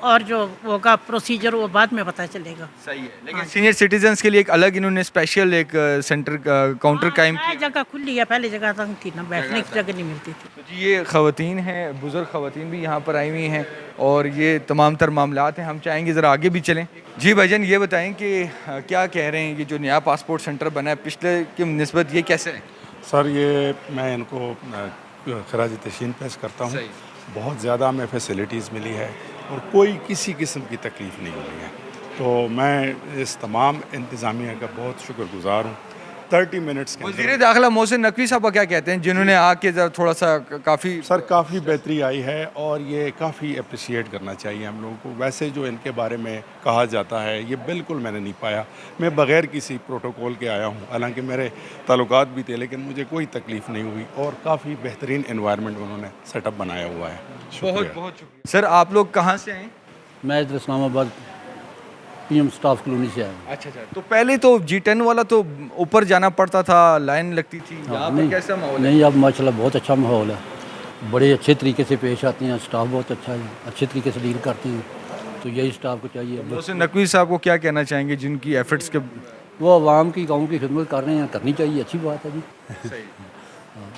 اور جو ہوگا پروسیجر وہ بعد میں پتہ چلے گا. صحیح ہے, لیکن سینئر سٹیزنس کے لیے ایک الگ انہوں نے اسپیشل ایک سینٹر کاؤنٹر قائم ہاں, کیا. جگہ کھلی ہے, پہلے جگہ تنگ تھی نا, بیٹھنے کی جگہ نہیں ملتی تھی. تو جی یہ خواتین ہیں, بزرگ خواتین بھی یہاں پر آئی ہوئی ہیں اور یہ تمام تر معاملات ہیں. ہم چاہیں گے ذرا آگے بھی چلیں. جی بھائی جان, یہ بتائیں کہ کیا کہہ رہے ہیں, یہ جو نیا پاسپورٹ سینٹر بنا ہے پچھلے کی نسبت یہ کیسے ہے؟ سر یہ میں ان کو خراج تحسین پیش کرتا ہوں. بہت زیادہ ہمیں فیسلٹیز ملی ہے اور کوئی کسی قسم کی تکلیف نہیں ہوئی ہے, تو میں اس تمام انتظامیہ کا بہت شکر گزار ہوں. 30 منٹس کے وزیر داخلہ محسن نقوی صاحب کیا کہتے ہیں, جنہوں نے آ کے ذرا تھوڑا سا کافی سر کافی بہتری آئی ہے اور یہ کافی اپریشیٹ کرنا چاہیے ہم لوگوں کو. ویسے جو ان کے بارے میں کہا جاتا ہے یہ بالکل میں نے نہیں پایا. میں بغیر کسی پروٹوکول کے آیا ہوں, حالانکہ میرے تعلقات بھی تھے, لیکن مجھے کوئی تکلیف نہیں ہوئی اور کافی بہترین انوائرمنٹ انہوں نے سیٹ اپ بنایا ہوا ہے. بہت بہت شکریہ. سر آپ لوگ کہاں سے ہیں؟ میں ادھر اسلام آباد پی ایم اسٹاف کالونی سے آیا ہوں. اچھا, تو پہلے تو G10 والا تو اوپر جانا پڑتا تھا, لائن لگتی تھی, یہاں پر کیسا ماحول ہے؟ نہیں, اب ماشاءاللہ بہت اچھا ماحول ہے, بڑے اچھے طریقے سے پیش آتے ہیں, اسٹاف بہت اچھا ہے, اچھے طریقے سے ڈیل کرتے ہیں, تو یہی اسٹاف کو چاہیے. محسن نقوی صاحب کو کیا کہنا چاہیں گے جن کی ایفرٹس کے وہ عوام کی قوم کی خدمت کر رہے ہیں, کرنی چاہیے, اچھی بات ہے جی.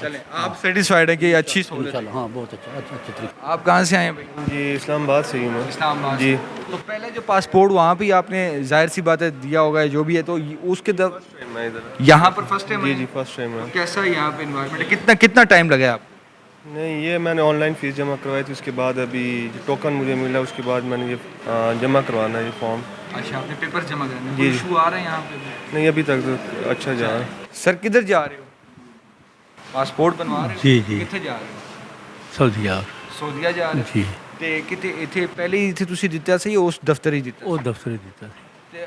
چلیں آپ سیٹسفائیڈ ہیں کہ یہ اچھی سہولت ہے؟ انشاءاللہ ہاں, بہت اچھے طریقے. آپ کہاں سے آئے ہیں بھائی؟ جی اسلام آباد سے ہی میں. اسلام آباد جی. تو پہلے جو پاسپورٹ وہاں پہ آپ نے ظاہر سی بات ہے دیا ہوگا جو بھی ہے, تو اس کے میں ادھر. یہاں پر فرسٹ ٹائم جی فرسٹ ٹائم ہے. کیسا یہاں پہ انوائرمنٹ, کتنا ٹائم لگا آپ کو؟ نہیں یہ میں نے آن لائن فیس جمع کروائی تھی, اس کے بعد ابھی جو ٹوکن مجھے ملا اس کے بعد میں نے یہ جمع کروانا ہے یہ فارم. اچھا, آپ نے پیپر جمع کرنا ہے. جی ایشو آ رہے ہیں یہاں پہ؟ نہیں ابھی تک تو اچھا جا رہا ہے. سر کدھر جا رہے ہو, پاسپورٹ بنوا رہے ہو؟ جی جی, کتنے جا رہے ہو؟ سعودیہ. سعودیہ جا رہے ہو؟ جی, ਤੇ ਕਿਤੇ ਇੱਥੇ ਪਹਿਲੇ ਹੀ ਇੱਥੇ ਤੁਸੀਂ ਦਿੱਤਾ ਸੀ ਉਸ ਦਫ਼ਤਰ ਹੀ ਦਿੱਤਾ وہ دفتر ہی دیتا ہے. ਤੇ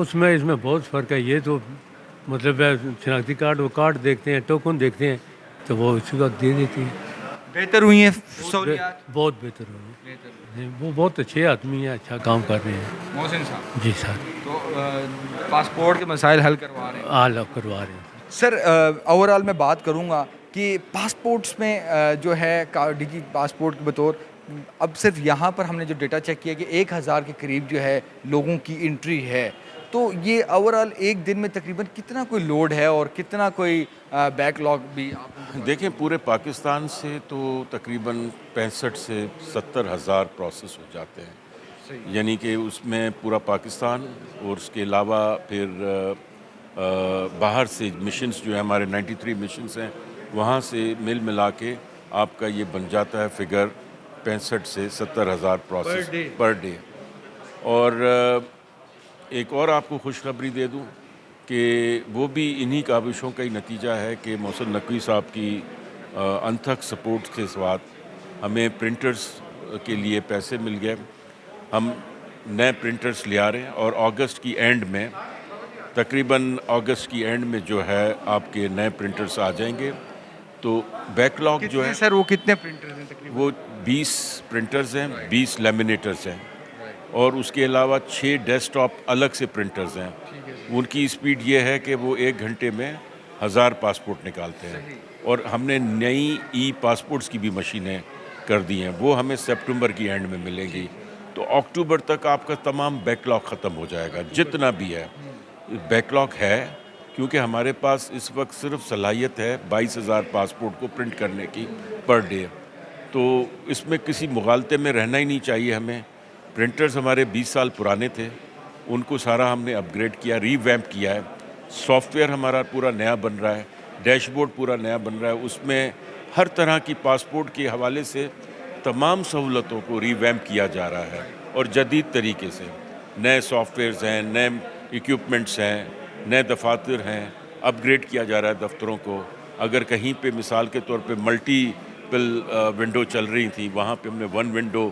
اس میں بہت فرق ہے. یہ تو مطلب ہے شناختی کارڈ, وہ کارڈ دیکھتے ہیں, ٹوکن دیکھتے ہیں, تو وہ اسی وقت دے دیتی ہیں. بہتر ہوئی ہیں سہولیات؟ بہت بہتر ہوئی. وہ بہت اچھے آدمی ہیں, اچھا کام کر رہے ہیں. محسن صاحب جی سر, تو پاسپورٹ کے مسائل حل کروا رہے ہیں آل کروا رہے ہیں. سر. اوور آل میں بات کروں گا کہ پاسپورٹس میں جو ہے ڈیجی پاسپورٹ کے بطور اب صرف یہاں پر ہم نے جو ڈیٹا چیک کیا کہ 1000 کے قریب جو ہے لوگوں کی انٹری ہے, تو یہ اوور آل ایک دن میں تقریباً کتنا کوئی لوڈ ہے اور کتنا کوئی بیک لاگ بھی آپ دیکھیں پورے پاکستان سے تو تقریباً 65 سے 70 ہزار پروسیس ہو جاتے ہیں, یعنی کہ اس میں پورا پاکستان اور اس کے علاوہ پھر باہر سے مشنز جو ہیں ہمارے 93 مشنز ہیں, وہاں سے ملا کے آپ کا یہ بن جاتا ہے فگر 65 سے 70 ہزار پروسیس پر ڈے. اور ایک اور آپ کو خوشخبری دے دوں کہ وہ بھی انہی کاوشوں کا ہی نتیجہ ہے کہ محسن نقوی صاحب کی انتھک سپورٹ کے ساتھ ہمیں پرنٹرز کے لیے پیسے مل گئے. ہم نئے پرنٹرز لے آ رہے ہیں اور اگست کی اینڈ میں تقریباً جو ہے آپ کے نئے پرنٹرز آ جائیں گے. تو بیک لاگ جو ہے سر وہ کتنے پرنٹرز ہیں تقریباً؟ وہ 20 پرنٹرز ہیں, 20 لیمینیٹرز ہیں, اور اس کے علاوہ 6 ڈیسک ٹاپ الگ سے پرنٹرز ہیں. ان کی اسپیڈ یہ ہے کہ وہ 1 گھنٹے میں 1000 پاسپورٹ نکالتے ہیں. اور ہم نے نئی ای پاسپورٹس کی بھی مشینیں کر دی ہیں, وہ ہمیں سپٹمبر کی اینڈ میں ملیں گی. تو اکتوبر تک آپ کا تمام بیک لاگ ختم ہو جائے گا جتنا بھی ہے. بیک لاگ ہے کیونکہ ہمارے پاس اس وقت صرف صلاحیت ہے 22,000 پاسپورٹ کو پرنٹ کرنے کی پر ڈے. تو اس میں کسی مغالطے میں رہنا ہی نہیں چاہیے ہمیں. پرنٹرز ہمارے 20 سال پرانے تھے, ان کو سارا ہم نے اپ گریڈ کیا, ری ویمپ کیا ہے. سافٹ ویئر ہمارا پورا نیا بن رہا ہے, ڈیش بورڈ پورا نیا بن رہا ہے. اس میں ہر طرح کی پاسپورٹ کے حوالے سے تمام سہولتوں کو ری ویمپ کیا جا رہا ہے اور جدید طریقے سے. نئے سافٹ ویئرز ہیں, نئے ایکوپمنٹس ہیں, نئے دفاتر ہیں, اپ گریڈ کیا جا رہا ہے دفتروں کو. اگر کہیں پہ مثال کے طور پہ ملٹیپل ونڈو چل رہی تھیں, وہاں پہ ہم نے 1 ونڈو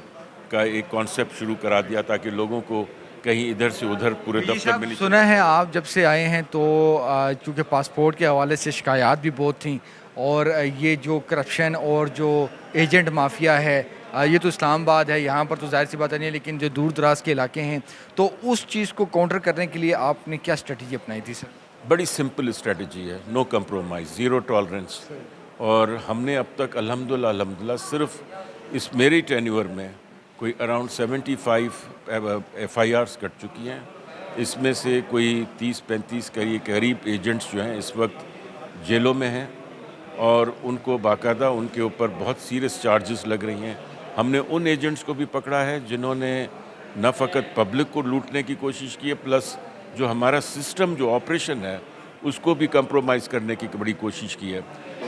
کا ایک کانسیپٹ شروع کرا دیا تاکہ لوگوں کو کہیں ادھر سے ادھر پورے دفتر میں نہیں. سنا ہے آپ جب سے آئے ہیں تو چونکہ پاسپورٹ کے حوالے سے شکایات بھی بہت تھیں, اور یہ جو کرپشن اور جو ایجنٹ مافیا ہے یہ تو اسلام آباد ہے, یہاں پر تو ظاہر سی بات نہیں ہے, لیکن جو دور دراز کے علاقے ہیں تو اس چیز کو کاؤنٹر کرنے کے لیے آپ نے کیا اسٹریٹجی اپنائی تھی سر؟ بڑی سمپل اسٹریٹجی ہے, نو کمپرومائز, زیرو ٹالرنس. اور ہم نے اب تک الحمدللہ صرف اس میری ٹینیور میں کوئی اراؤنڈ 75 FIRs کٹ چکی ہیں. اس میں سے کوئی 30-35 کے قریب ایجنٹس جو ہیں اس وقت جیلوں میں ہیں اور ان کو باقاعدہ ان کے اوپر بہت سیریس چارجز لگ رہی ہیں. ہم نے ان ایجنٹس کو بھی پکڑا ہے جنہوں نے نہ فقط پبلک کو لوٹنے کی کوشش کی ہے، پلس جو ہمارا سسٹم جو آپریشن ہے اس کو بھی کمپرومائز کرنے کی بڑی کوشش کی ہے.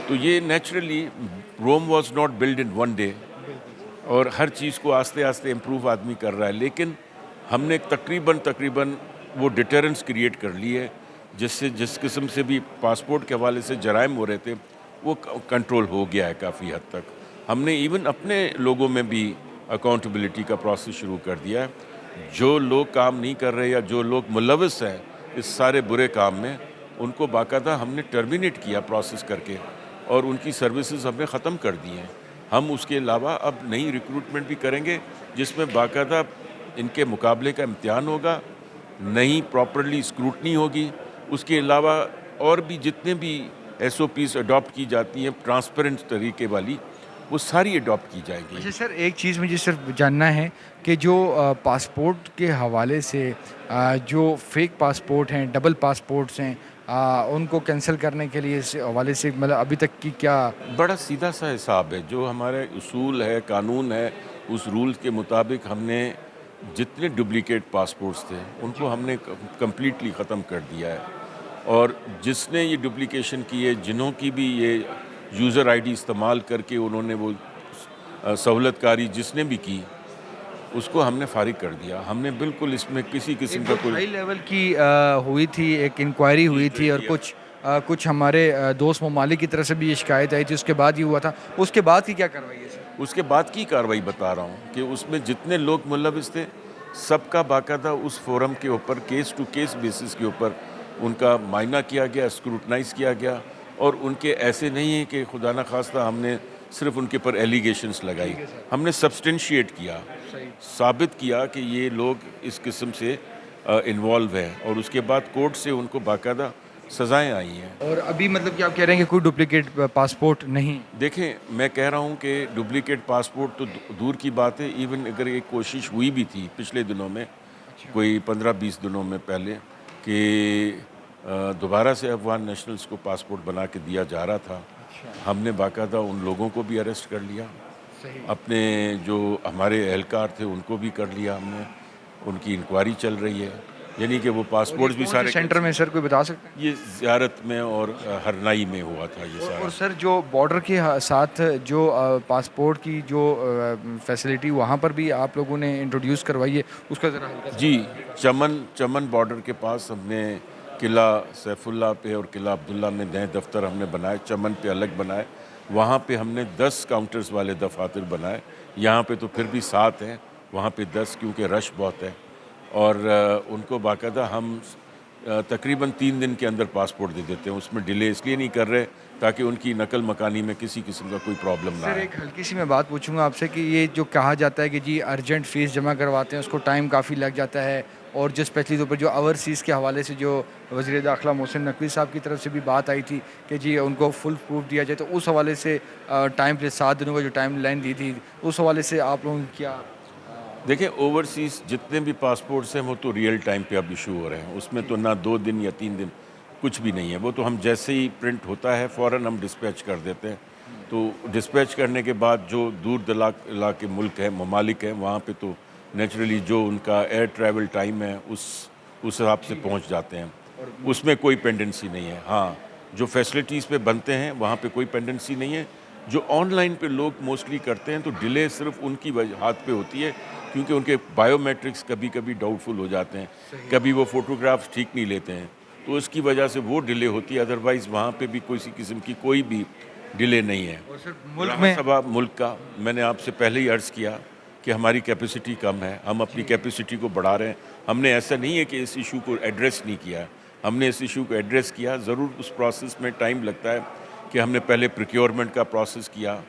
تو یہ naturally Rome was not built in one day, اور ہر چیز کو آہستہ آہستہ امپروو آدمی کر رہا ہے، لیکن ہم نے تقریباً وہ ڈیٹرنس کریٹ کر لی ہے جس سے جس قسم سے بھی پاسپورٹ کے حوالے سے جرائم ہو رہے تھے وہ کنٹرول ہو گیا ہے کافی حد تک. ہم نے ایون اپنے لوگوں میں بھی اکاؤنٹیبلٹی کا پروسیس شروع کر دیا ہے. جو لوگ کام نہیں کر رہے یا جو لوگ ملوث ہیں اس سارے برے کام میں، ان کو باقاعدہ ہم نے ٹرمینیٹ کیا پروسیس کر کے، اور ان کی سروسز ہم نے ختم کر دی ہیں. ہم اس کے علاوہ اب نئی ریکروٹمنٹ بھی کریں گے جس میں باقاعدہ ان کے مقابلے کا امتحان ہوگا، نئی پراپرلی اسکروٹنی ہوگی. اس کے علاوہ اور بھی جتنے بھی SOPs اڈاپٹ کی جاتی ہیں ٹرانسپیرنٹ طریقے والی، وہ ساری اڈاپٹ کی جائیں گی. اچھا سر، ایک چیز مجھے صرف جاننا ہے کہ جو پاسپورٹ کے حوالے سے جو فیک پاسپورٹ ہیں، ڈبل پاسپورٹس ہیں، ان کو کینسل کرنے کے لیے اس حوالے سے مطلب ابھی تک کی کیا؟ بڑا سیدھا سا حساب ہے. جو ہمارے اصول ہے، قانون ہے، اس رول کے مطابق ہم نے جتنے ڈپلیکیٹ پاسپورٹس تھے ان کو ہم نے کمپلیٹلی ختم کر دیا ہے. اور جس نے یہ ڈپلیکیشن کی ہے، جنہوں کی بھی یہ یوزر ID استعمال کر کے انہوں نے وہ سہولت کاری جس نے بھی کی، اس کو ہم نے فارغ کر دیا. ہم نے بالکل اس میں کسی قسم کا کوئی ہائی لیول کی ہوئی تھی، ایک انکوائری ہوئی تھی اور کچھ ہمارے دوست ممالک کی طرف سے بھی یہ شکایت آئی تھی، اس کے بعد یہ ہوا تھا. اس کے بعد کی کیا کارروائی ہے سر؟ اس کے بعد کی کارروائی بتا رہا ہوں کہ اس میں جتنے لوگ ملوث تھے سب کا باقاعدہ اس فورم کے اوپر کیس ٹو کیس بیسس کے اوپر ان کا معائنہ کیا گیا، اسکروٹنائز کیا گیا. اور ان کے ایسے نہیں ہیں کہ خدا نخواستہ ہم نے صرف ان کے پر ایلیگیشنز لگائی، ہم نے سبسٹینشیٹ کیا، ثابت کیا کہ یہ لوگ اس قسم سے انوالو ہیں، اور اس کے بعد کورٹ سے ان کو باقاعدہ سزائیں آئی ہیں. اور ابھی مطلب کہ آپ کہہ رہے ہیں کہ کوئی ڈپلیکیٹ پاسپورٹ نہیں؟ دیکھیں، میں کہہ رہا ہوں کہ ڈپلیکیٹ پاسپورٹ تو دور کی بات ہے. ایون اگر ایک کوشش ہوئی بھی تھی پچھلے دنوں میں، کوئی 15-20 دنوں میں پہلے، کہ دوبارہ سے افغان نیشنلز کو پاسپورٹ بنا کے دیا جا رہا تھا، ہم نے باقاعدہ ان لوگوں کو بھی اریسٹ کر لیا. اپنے جو ہمارے اہلکار تھے ان کو بھی کر لیا ہم نے. ان کی انکوائری چل رہی ہے، یعنی کہ وہ پاسپورٹس بھی سارے سینٹر میں سر کوئی بتا سکتے ہیں؟ یہ زیارت میں اور ہرنائی میں ہوا تھا یہ سارا. اور سر جو بارڈر کے ساتھ جو پاسپورٹ کی جو فیسلٹی وہاں پر بھی آپ لوگوں نے انٹروڈیوس کروائی ہے، اس کا ذرا ہلکا جی، چمن بارڈر کے پاس ہم نے قلعہ سیف اللہ پہ اور قلعہ عبداللہ میں نئے دفتر ہم نے بنائے. چمن پہ الگ بنائے، وہاں پہ ہم نے 10 کاؤنٹرز والے دفاتر بنائے. یہاں پہ تو پھر بھی 7 ہیں، وہاں پہ 10 کیونکہ رش بہت ہے. اور ان کو باقاعدہ ہم تقریباً 3 دن کے اندر پاسپورٹ دے دیتے ہیں. اس میں ڈیلے اس لیے نہیں کر رہے تاکہ ان کی نقل مکانی میں کسی قسم کا کوئی پرابلم نہ سر. آئے. ایک ہلکی سی میں بات پوچھوں گا آپ سے کہ یہ جو کہا جاتا ہے کہ جی ارجنٹ فیس جمع کرواتے ہیں اس کو ٹائم کافی لگ جاتا ہے، اور جو اسپیشلی طور پر جو اوورسیز کے حوالے سے جو وزیر داخلہ محسن نقوی صاحب کی طرف سے بھی بات آئی تھی کہ جی ان کو فل پروف دیا جائے، تو اس حوالے سے ٹائم پہ 7 دنوں کا جو ٹائم لائن دی تھی، اس حوالے سے آپ لوگوں کی کیا؟ دیکھیں، اوورسیز جتنے بھی پاسپورٹس ہیں وہ تو ریئل ٹائم پہ اب ایشو ہو رہے ہیں. اس میں تو نہ 2 دن یا 3 دن کچھ بھی نہیں ہے. وہ تو ہم جیسے ہی پرنٹ ہوتا ہے فوراً ہم ڈسپیچ کر دیتے ہیں. تو ڈسپیچ کرنے کے بعد جو دور دراز علاقے ملک ہیں، ممالک ہیں، وہاں پہ تو نیچرلی جو ان کا ایئر ٹریول ٹائم ہے اس حساب سے پہنچ جاتے ہیں. اس میں کوئی پینڈنسی نہیں ہے. ہاں، جو فیسلٹیز پہ بنتے ہیں وہاں پہ کوئی پینڈنسی نہیں ہے. جو آن لائن پہ لوگ موسٹلی کرتے ہیں تو ڈیلے صرف ان کی ہاتھ پہ ہوتی ہے کیونکہ ان کے بائیو میٹرکس کبھی کبھی ڈاؤٹ فل ہو جاتے ہیں، کبھی وہ فوٹوگرافس ٹھیک نہیں لیتے ہیں، تو اس کی وجہ سے وہ ڈیلے ہوتی ہے. ادروائز وہاں پہ بھی کسی قسم کی کوئی بھی ڈیلے نہیں ہے. اور سر ملک میں ملک کا میں نے آپ سے پہلے ہی عرض کیا کہ ہماری کیپیسٹی کم ہے، ہم اپنی کیپیسٹی کو بڑھا رہے ہیں. ہم نے ایسا نہیں ہے کہ اس ایشو کو ایڈریس نہیں کیا، ہم نے اس ایشو کو ایڈریس کیا. ضرور اس پروسیس میں ٹائم لگتا ہے کہ ہم نے پہلے پروکیورمنٹ کا پروسیس کیا،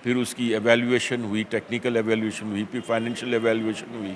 پھر اس کی ایویلیویشن ہوئی، ٹیکنیکل ایویلیویشن ہوئی، پھر فائنینشیل ایویلیویشن ہوئی.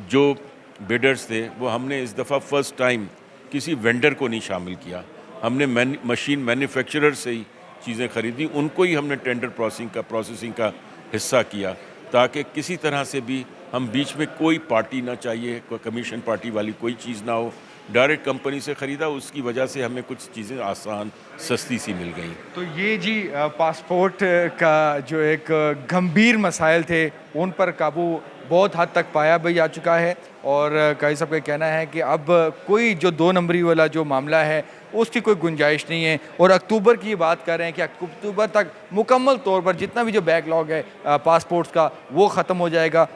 جو بیڈرز تھے وہ ہم نے اس دفعہ فرسٹ ٹائم کسی وینڈر کو نہیں شامل کیا. ہم نے مشین مینوفیکچرر سے ہی چیزیں خریدی، ان کو ہی ہم نے ٹینڈر پروسیسنگ کا حصہ کیا. تاکہ کسی طرح سے بھی ہم بیچ میں کوئی پارٹی نہ چاہیے، کوئی کمیشن پارٹی والی کوئی چیز نہ ہو. ڈائریکٹ کمپنی سے خریدا، اس کی وجہ سے ہمیں کچھ چیزیں آسان سستی سی مل گئیں. تو یہ جی پاسپورٹ کا جو ایک گمبھیر مسائل تھے ان پر قابو بہت حد تک پایا بھی جا چکا ہے، اور قاضی صاحب کا کہنا ہے کہ اب کوئی جو 2 نمبری والا جو معاملہ ہے اس کی کوئی گنجائش نہیں ہے، اور اکتوبر کی بات کر رہے ہیں کہ اکتوبر تک مکمل طور پر جتنا بھی جو بیک لاگ ہے پاسپورٹس کا وہ ختم ہو جائے گا.